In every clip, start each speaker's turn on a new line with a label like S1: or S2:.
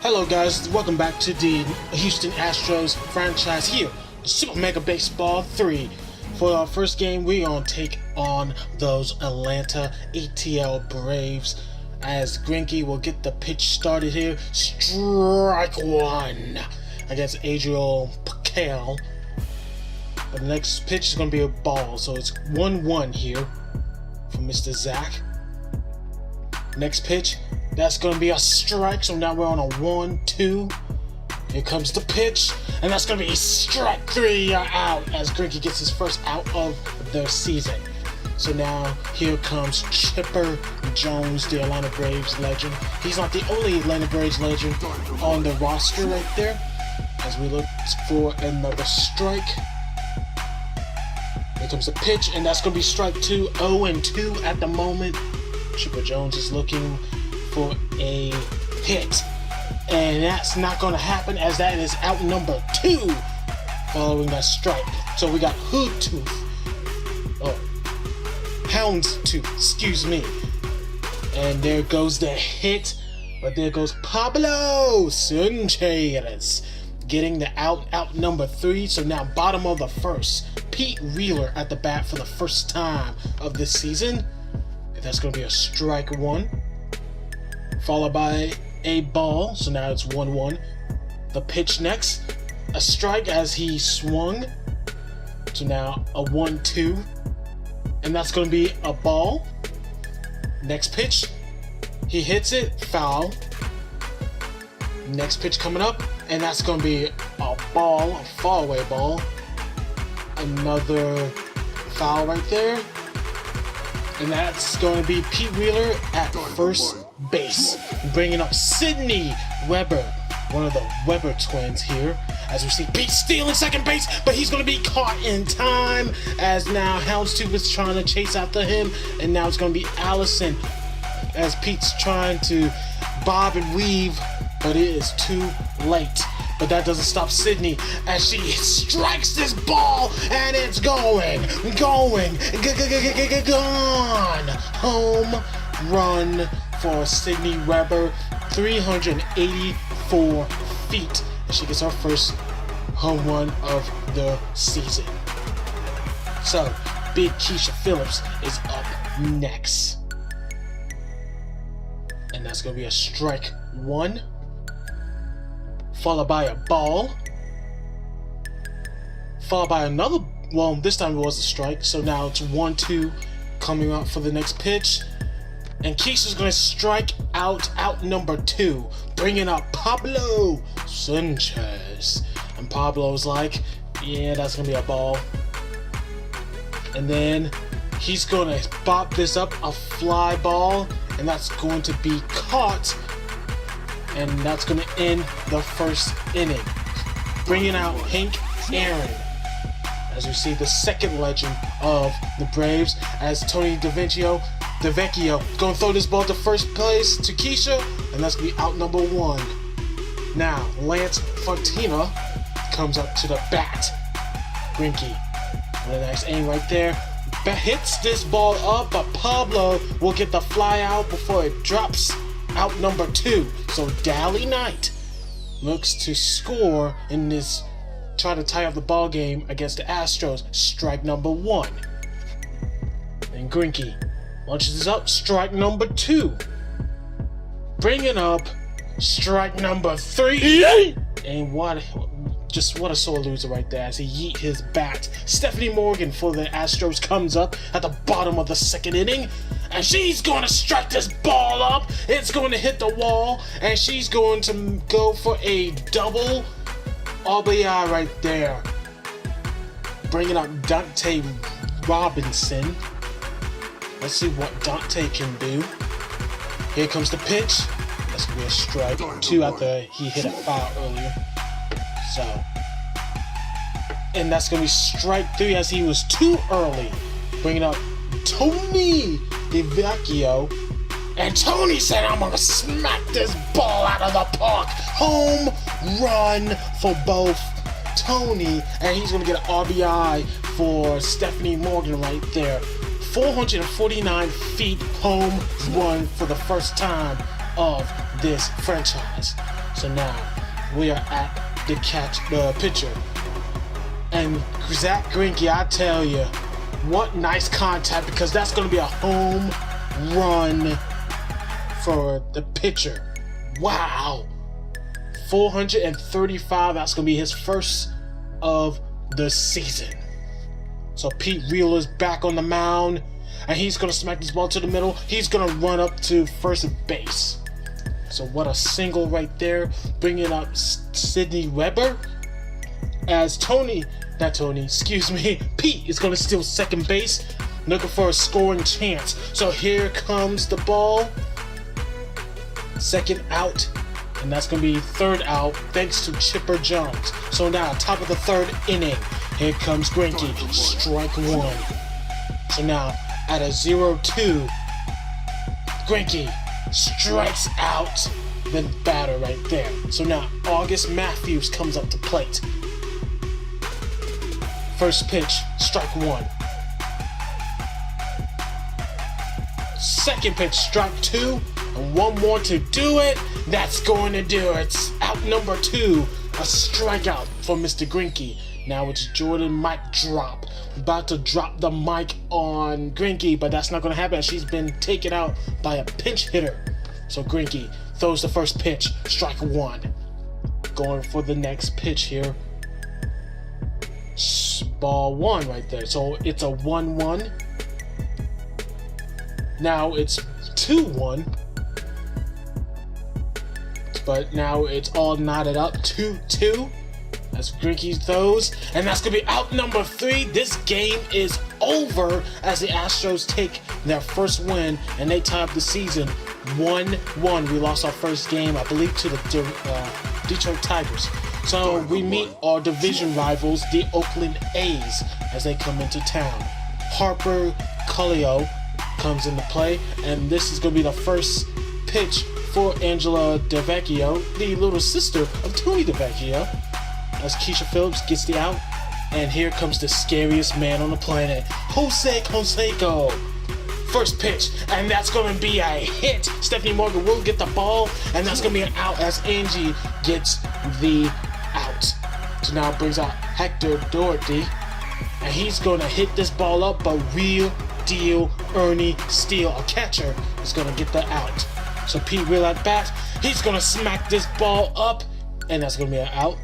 S1: Hello guys, welcome back to the Houston Astros franchise here, Super Mega Baseball 3. For our first game, we're going to take on those Atlanta ATL Braves as Greinke will get the pitch started here. Strike one against Adriel Pacal. But the next pitch is going to be a ball, so it's 1-1 here for Mr. Zach. Next pitch, that's going to be a strike, so now we're on a 1-2. Here comes the pitch, and that's going to be strike three. Out as Greinke gets his first out of the season. So now here comes Chipper Jones, the Atlanta Braves legend. He's not the only Atlanta Braves legend on the roster right there. As we look for another strike. Here comes the pitch, and that's going to be strike two. 0-2 at the moment. Chipper Jones is looking for a hit, and that's not going to happen as that is out number 2 following that strike. So we got Houndstooth, excuse me, and there goes the hit, but there goes Pablo Sanchez getting the out number 3. So now bottom of the first, Pete Wheeler at the bat for the first time of this season. That's going to be a strike 1, followed by a ball. So now it's 1-1. The pitch next, a strike as he swung. So now a 1-2, and that's going to be a ball. Next pitch, he hits it, foul. Next pitch coming up, and that's going to be a ball, a far-away ball. Another foul right there. And that's going to be Pete Wheeler at first base, bringing up Sidney Weber, one of the Weber twins here. As we see Pete stealing second base, but he's going to be caught in time as now Houndstooth is trying to chase after him, and now it's going to be Allison as Pete's trying to bob and weave, but it is too late. But that doesn't stop Sidney as she strikes this ball, and it's going, gone. Home run for Sidney Weber, 384 feet. And she gets her first home run of the season. So, Big Keisha Phillips is up next. And that's going to be a strike 1. Followed by a ball, followed by another, well, this time it was a strike, so now it's 1-2 coming up for the next pitch, and Keisha's going to strike out number 2, bringing up Pablo Sanchez, and Pablo's like, yeah, that's going to be a ball, and then he's going to bop this up, a fly ball, and that's going to be caught. And that's going to end the first inning, bringing out Hank Aaron. As we see the second legend of the Braves, as Tony DeVecchio going to throw this ball to first place to Keisha, and that's going to be out number 1. Now, Lance Fontina comes up to the bat. Greinke, with a nice aim right there, hits this ball up, but Pablo will get the fly out before it drops. Out number 2. So Dally Knight looks to score in this, try to tie up the ball game against the Astros. Strike number 1. And Greinke launches this up. Strike number 2. Bringing up strike number 3. And what a sore loser right there as he yeet his bat. Stephanie Morgan for the Astros comes up at the bottom of the second inning, and she's going to strike this ball up. It's going to hit the wall, and she's going to go for a double RBI right there, bringing up Dante Robinson. Let's see what Dante can do. Here comes the pitch. That's going to be a strike 2 after he hit a foul earlier. So, and that's going to be strike 3 as he was too early, bringing up Tony DeVecchio. And Tony said, I'm going to smack this ball out of the park. Home run for both Tony, and he's going to get an RBI for Stephanie Morgan right there. 449 feet home run for the first time of this franchise. So now we are at the pitcher. And Zach Greinke, I tell you, what nice contact, because that's going to be a home run for the pitcher. Wow. 435, that's going to be his first of the season. So Pete Wheeler's back on the mound, and he's going to smack this ball to the middle. He's going to run up to first base. So what a single right there, bringing up Sidney Weber. As Pete is going to steal second base, looking for a scoring chance. So here comes the ball. Second out, and that's going to be third out thanks to Chipper Jones. So now, top of the third inning, here comes Greinke, strike one. So now, at a 0-2, Greinke strikes out the batter right there. So now, August Matthews comes up to plate. First pitch, strike one. Second pitch, strike two. And one more to do it. That's going to do it. It's out number two. A strikeout for Mr. Greinke. Now it's Jordan mic drop. About to drop the mic on Greinke, but that's not going to happen. She's been taken out by a pinch hitter. So Greinke throws the first pitch. Strike one. Going for the next pitch here. Ball one right there. So it's a 1-1. Now it's 2-1. But now it's all knotted up. 2-2. As Greinke throws. And that's going to be out number 3. This game is over as the Astros take their first win. And they tie up the season 1-1. We lost our first game, I believe, to the Detroit Tigers. So we meet our division rivals, the Oakland A's, as they come into town. Harper Cullio comes into play, and this is going to be the first pitch for Angela DeVecchio, the little sister of Tony DeVecchio, as Keisha Phillips gets the out. And here comes the scariest man on the planet, Jose Canseco. First pitch, and that's going to be a hit. Stephanie Morgan will get the ball, and that's going to be an out as Angie gets the out. So now it brings out Hector Doherty, and he's going to hit this ball up, but real deal Ernie Steele, a catcher, is going to get the out. So Pete Wheeler at bat, he's going to smack this ball up, and that's going to be an out.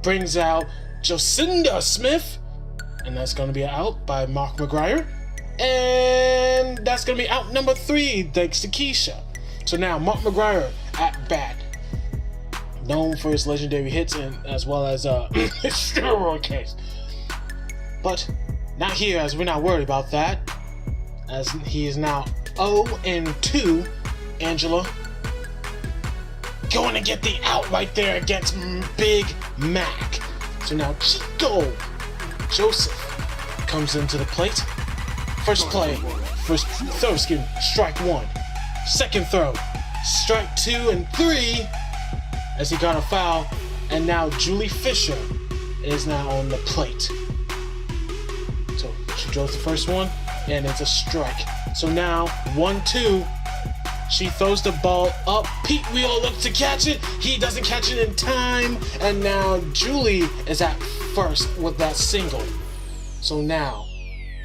S1: Brings out Jocinda Smith, and that's going to be an out by Mark McGuire. And that's going to be out number 3, thanks to Keisha. So now, Mark McGuire at bat. Known for his legendary hits and as well as his steroid case. But not here, as we're not worried about that. As he is now 0-2. Angela going to get the out right there against Big Mac. So now Chico Joseph comes into the plate. First throw, strike one. Second throw, strike 2 and 3, as he got a foul. And now Julie Fisher is now on the plate. So she throws the first one, and it's a strike. So now 1-2. She throws the ball up. Pete Wheeler looks to catch it. He doesn't catch it in time. And now Julie is at first with that single. So now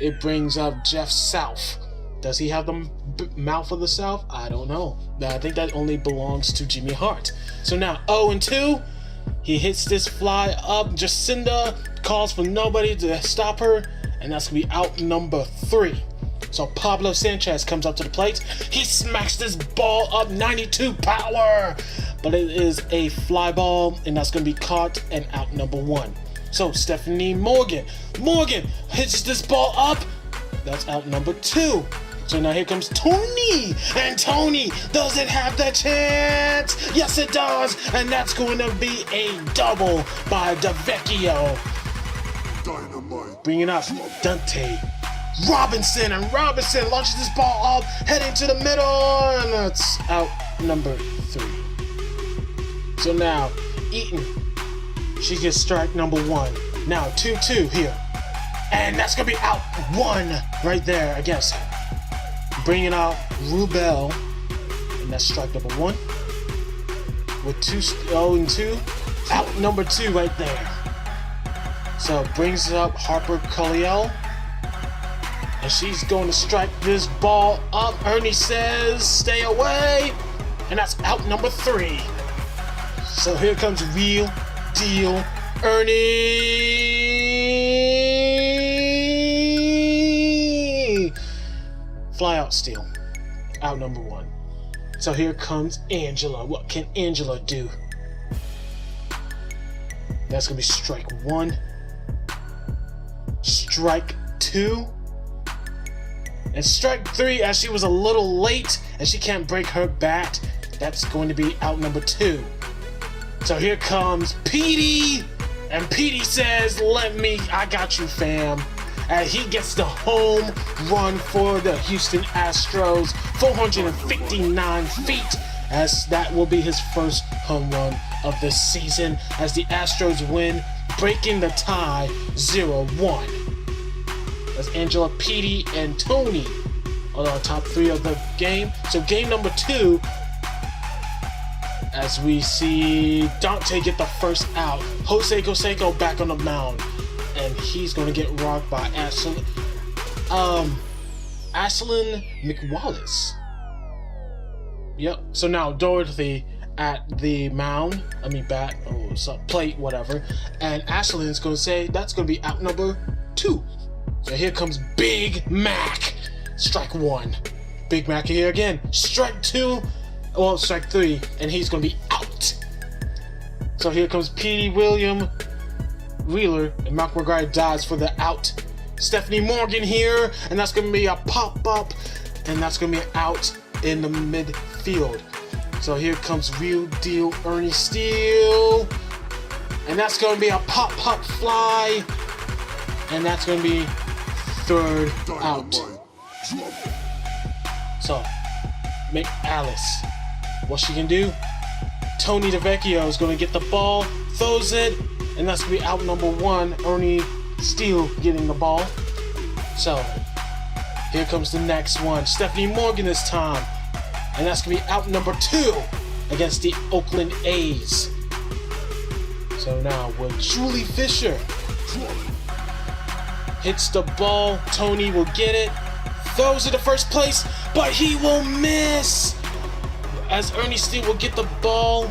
S1: it brings up Jeff South. Does he have the mouth of the South? I don't know. I think that only belongs to Jimmy Hart. So now 0-2. He hits this fly up. Jacinda calls for nobody to stop her. And that's going to be out number 3. So Pablo Sanchez comes up to the plate. He smacks this ball up, 92 power. But it is a fly ball, and that's going to be caught and out number 1. So Stephanie Morgan hits this ball up. That's out number 2. So now here comes Tony. And Tony doesn't have the chance. Yes, it does. And that's going to be a double by DeVecchio. Dynamite. Bringing up Dante Robinson, and Robinson launches this ball up, heading to the middle, and that's out number 3. So now, Eaton, she gets strike number 1. Now 2-2 here, and that's gonna be out 1 right there against her. Bringing out Rubel, and that's strike number 1. with 0-2. Out number 2 right there. So brings up Harper Culliel. And she's going to strike this ball up. Ernie says, stay away. And that's out number 3. So here comes Real Deal Ernie. Fly out steal. Out number 1. So here comes Angela. What can Angela do? That's going to be strike 1. Strike 2. And strike 3, as she was a little late and she can't break her bat. That's going to be out number 2. So here comes Petey. And Petey says, I got you, fam. And he gets the home run for the Houston Astros. 459 feet. As that will be his first home run of the season. As the Astros win, breaking the tie 0-1. As Angela, Petey, and Tony are our top 3 of the game. So game number 2, as we see Dante get the first out. Jose Canseco back on the mound. And he's going to get rocked by Ashlyn McWallace. Yep. So now Dorothy at the mound. Plate, whatever. And Ashlyn's going to say that's going to be out number 2. So here comes Big Mac. Strike 1. Big Mac here again. Strike 2. Well, strike 3. And he's going to be out. So here comes Petey Wheeler. And Mark McGuire dies for the out. Stephanie Morgan here. And that's going to be a pop-up. And that's going to be out in the midfield. So here comes Real Deal Ernie Steele. And that's going to be a pop-up fly. And that's going to be third out. So, McAllis, what she can do? Tony DeVecchio is going to get the ball, throws it, and that's going to be out number 1. Ernie Steele getting the ball. So, here comes the next one. Stephanie Morgan this time. And that's going to be out number 2 against the Oakland A's. So now with Julie Fisher. Hits the ball. Tony will get it. Throws it to first place, but he will miss. As Ernie Steele will get the ball.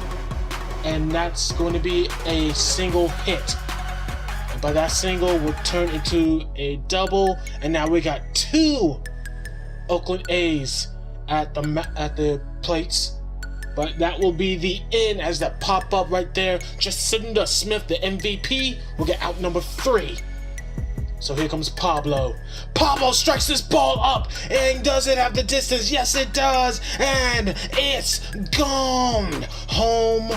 S1: And that's going to be a single hit. And by that single will turn into a double. And now we got 2 Oakland A's at the plates. But that will be the end as that pop up right there. Jacinda Smith, the MVP, will get out number 3. So here comes Pablo. Pablo strikes this ball up and does it have the distance? Yes, it does. And it's gone. Home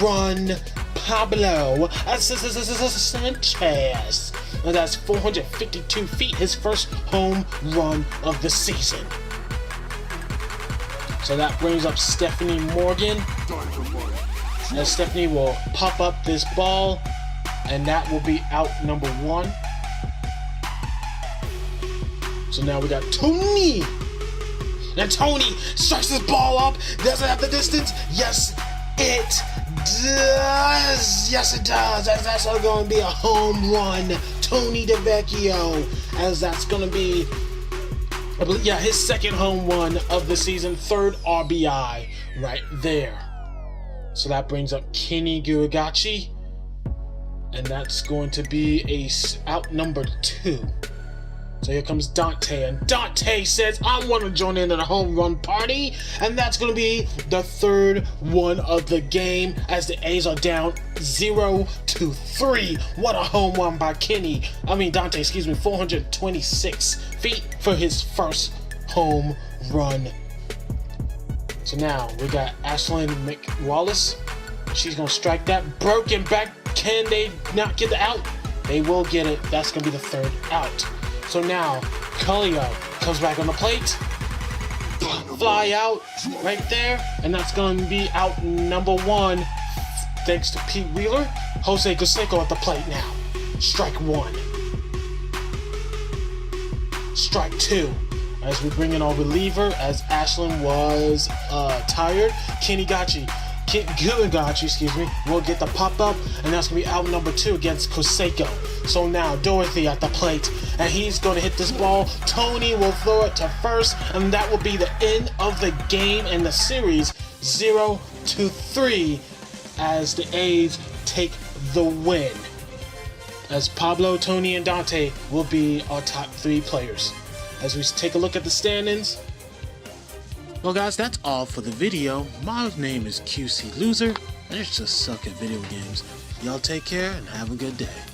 S1: run, Pablo Sanchez. And that's 452 feet, his first home run of the season. So that brings up Stephanie Morgan. And Stephanie will pop up this ball. And that will be out number 1. So now we got Tony. And Tony strikes this ball up. Does it have the distance? Yes, it does. Yes, it does. That's going to be a home run. Tony DeVecchio. As that's going to be, I believe, his second home run of the season. 3rd RBI right there. So that brings up Kenny Guragachi. And that's going to be out number 2. So here comes Dante, and Dante says, I want to join in the home run party, and that's going to be the 3rd one of the game as the A's are down 0-3. What a home run by Dante, 426 feet for his first home run. So now we got Ashlyn McWallace. She's going to strike that. Broken back. Can they not get the out? They will get it. That's going to be the 3rd out. So now, Culliel comes back on the plate. Fly out right there. And that's going to be out number 1. Thanks to Pete Wheeler. Jose Canseco at the plate now. Strike 1. Strike 2. As we bring in our reliever, as Ashlyn was tired. Kenny Gachi will get the pop-up, and that's going to be out number 2 against Koseko. So now Dorothy at the plate, and he's going to hit this ball. Tony will throw it to first, and that will be the end of the game and the series 0-3 as the A's take the win. As Pablo, Tony, and Dante will be our top 3 players. As we take a look at the standings. Well guys, that's all for the video. My name is QC Loser, and I just suck at video games. Y'all take care and have a good day.